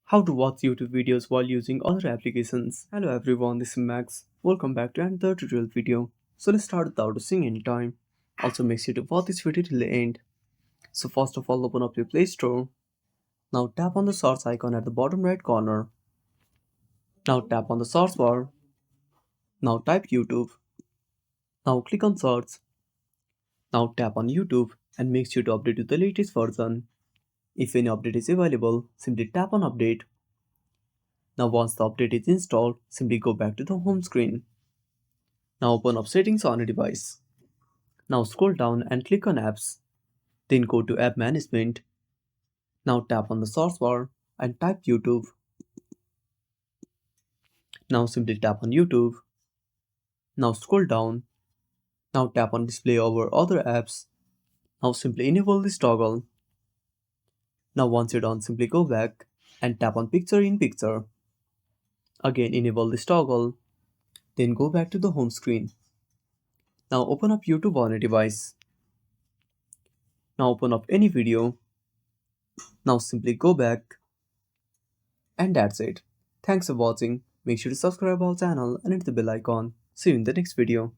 How to watch YouTube videos while using other applications. Hello everyone, this is Max. Welcome back to another tutorial video. So let's start without wasting any time. Also make sure to watch this video till the end. So first of all, open up your Play Store. Now tap on the search icon at the bottom right corner. Now tap on the search bar. Now type YouTube. Now click on search. Now tap on YouTube and make sure to update to the latest version. If any update is available, simply tap on update. Now once the update is installed, simply go back to the home screen. Now open up settings on a device. Now scroll down and click on apps. Then go to app management. Now tap on the search bar and type YouTube. Now simply tap on YouTube. Now scroll down. Now tap on display over other apps. Now simply enable this toggle. Now once you're done, simply go back and tap on picture in picture. Again enable this toggle. Then go back to the home screen. Now open up YouTube on a device. Now open up any video. Now simply go back. And that's it. Thanks for watching. Make sure to subscribe our channel and hit the bell icon. See you in the next video.